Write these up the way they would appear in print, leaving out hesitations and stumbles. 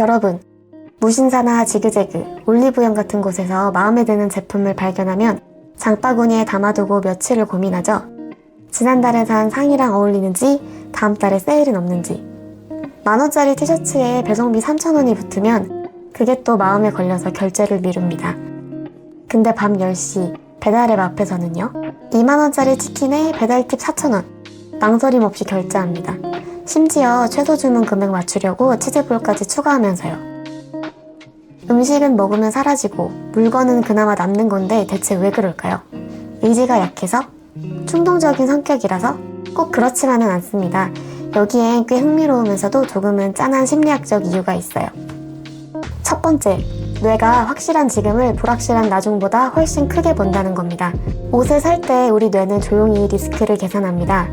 여러분, 무신사나 지그재그, 올리브영 같은 곳에서 마음에 드는 제품을 발견하면 장바구니에 담아두고 며칠을 고민하죠. 지난달에 산 상의랑 어울리는지, 다음 달에 세일은 없는지. 10,000원짜리 티셔츠에 배송비 3,000원이 붙으면 그게 또 마음에 걸려서 결제를 미룹니다. 근데 밤 10시 배달앱 앞에서는요, 20,000원짜리 치킨에 배달팁 4,000원. 망설임 없이 결제합니다. 심지어 최소 주문 금액 맞추려고 치즈볼까지 추가하면서요. 음식은 먹으면 사라지고 물건은 그나마 남는 건데 대체 왜 그럴까요? 의지가 약해서? 충동적인 성격이라서? 꼭 그렇지만은 않습니다. 여기엔 꽤 흥미로우면서도 조금은 짠한 심리학적 이유가 있어요. 첫 번째, 뇌가 확실한 지금을 불확실한 나중보다 훨씬 크게 본다는 겁니다. 옷을 살 때 우리 뇌는 조용히 리스크를 계산합니다.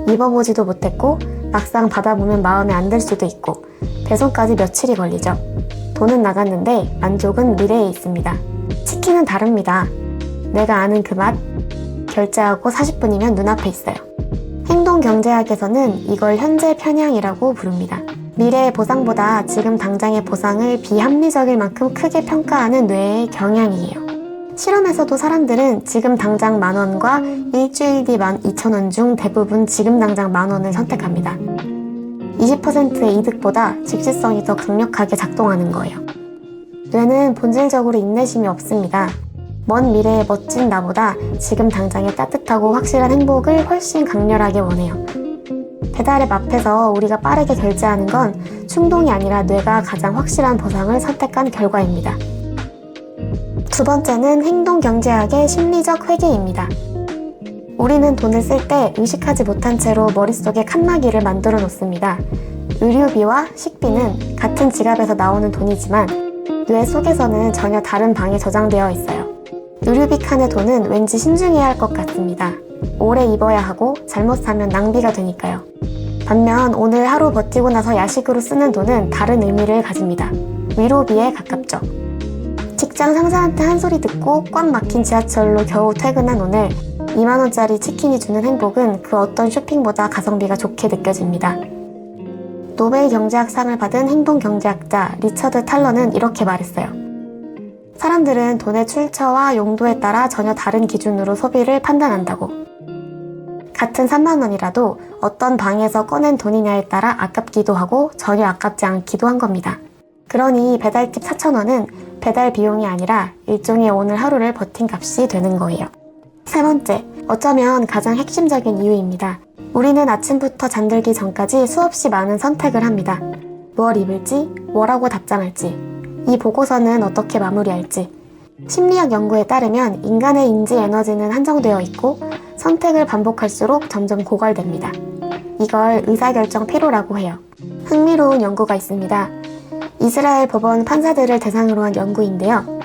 입어보지도 못했고 막상 받아보면 마음에 안 들 수도 있고 배송까지 며칠이 걸리죠. 돈은 나갔는데 만족은 미래에 있습니다. 치킨은 다릅니다. 내가 아는 그 맛, 결제하고 40분이면 눈앞에 있어요. 행동경제학에서는 이걸 현재 편향이라고 부릅니다. 미래의 보상보다 지금 당장의 보상을 비합리적일 만큼 크게 평가하는 뇌의 경향이에요. 실험에서도 사람들은 지금 당장 10,000원과 일주일 뒤 12,000원 중 대부분 지금 당장 10,000원을 선택합니다. 20%의 이득보다 즉시성이 더 강력하게 작동하는 거예요. 뇌는 본질적으로 인내심이 없습니다. 먼 미래의 멋진 나보다 지금 당장의 따뜻하고 확실한 행복을 훨씬 강렬하게 원해요. 배달앱 앞에서 우리가 빠르게 결제하는 건 충동이 아니라 뇌가 가장 확실한 보상을 선택한 결과입니다. 두 번째는 행동경제학의 심리적 회계입니다. 우리는 돈을 쓸 때 의식하지 못한 채로 머릿속에 칸막이를 만들어 놓습니다. 의료비와 식비는 같은 지갑에서 나오는 돈이지만 뇌 속에서는 전혀 다른 방에 저장되어 있어요. 의료비 칸의 돈은 왠지 신중해야 할 것 같습니다. 오래 입어야 하고 잘못 사면 낭비가 되니까요. 반면 오늘 하루 버티고 나서 야식으로 쓰는 돈은 다른 의미를 가집니다. 위로비에 가깝죠. 직장 상사한테 한 소리 듣고 꽉 막힌 지하철로 겨우 퇴근한 오늘 20,000원짜리 치킨이 주는 행복은 그 어떤 쇼핑보다 가성비가 좋게 느껴집니다. 노벨 경제학상을 받은 행동경제학자 리처드 탈러는 이렇게 말했어요. 사람들은 돈의 출처와 용도에 따라 전혀 다른 기준으로 소비를 판단한다고. 같은 30,000원이라도 어떤 방에서 꺼낸 돈이냐에 따라 아깝기도 하고 전혀 아깝지 않기도 한 겁니다. 그러니 배달팁 4,000원은 배달 비용이 아니라 일종의 오늘 하루를 버틴 값이 되는 거예요. 세 번째, 어쩌면 가장 핵심적인 이유입니다. 우리는 아침부터 잠들기 전까지 수없이 많은 선택을 합니다. 뭘 입을지, 뭐라고 답장할지, 이 보고서는 어떻게 마무리할지. 심리학 연구에 따르면 인간의 인지 에너지는 한정되어 있고 선택을 반복할수록 점점 고갈됩니다. 이걸 의사결정 피로라고 해요. 흥미로운 연구가 있습니다. 이스라엘 법원 판사들을 대상으로 한 연구인데요.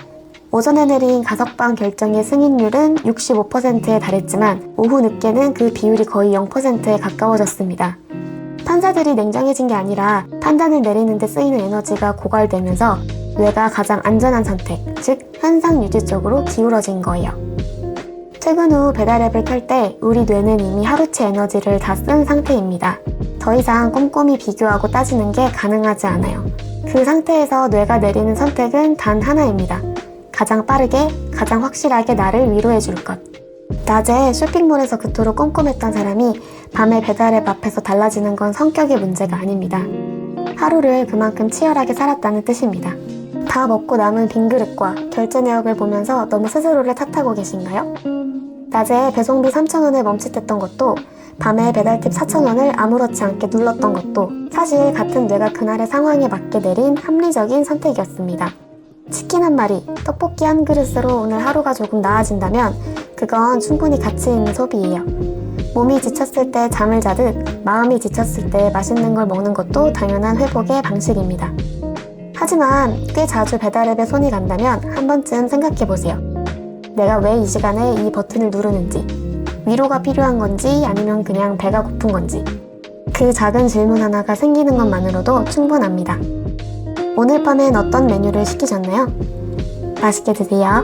오전에 내린 가석방 결정의 승인율은 65%에 달했지만 오후 늦게는 그 비율이 거의 0%에 가까워졌습니다. 판사들이 냉정해진 게 아니라 판단을 내리는 데 쓰이는 에너지가 고갈되면서 뇌가 가장 안전한 선택, 즉 현상 유지 쪽으로 기울어진 거예요. 퇴근 후 배달앱을 켤 때 우리 뇌는 이미 하루치 에너지를 다 쓴 상태입니다. 더 이상 꼼꼼히 비교하고 따지는 게 가능하지 않아요. 그 상태에서 뇌가 내리는 선택은 단 하나입니다. 가장 빠르게, 가장 확실하게 나를 위로해줄 것. 낮에 쇼핑몰에서 그토록 꼼꼼했던 사람이 밤에 배달앱 앞에서 달라지는 건 성격의 문제가 아닙니다. 하루를 그만큼 치열하게 살았다는 뜻입니다. 다 먹고 남은 빈 그릇과 결제 내역을 보면서 너무 스스로를 탓하고 계신가요? 낮에 배송비 3,000원을 멈칫했던 것도, 밤에 배달팁 4,000원을 아무렇지 않게 눌렀던 것도 사실 같은 뇌가 그날의 상황에 맞게 내린 합리적인 선택이었습니다. 치킨 한 마리, 떡볶이 한 그릇으로 오늘 하루가 조금 나아진다면 그건 충분히 가치 있는 소비예요. 몸이 지쳤을 때 잠을 자듯 마음이 지쳤을 때 맛있는 걸 먹는 것도 당연한 회복의 방식입니다. 하지만 꽤 자주 배달앱에 손이 간다면 한 번쯤 생각해보세요. 내가 왜 이 시간에 이 버튼을 누르는지, 위로가 필요한 건지 아니면 그냥 배가 고픈 건지. 그 작은 질문 하나가 생기는 것만으로도 충분합니다. 오늘 밤엔 어떤 메뉴를 시키셨나요? 맛있게 드세요.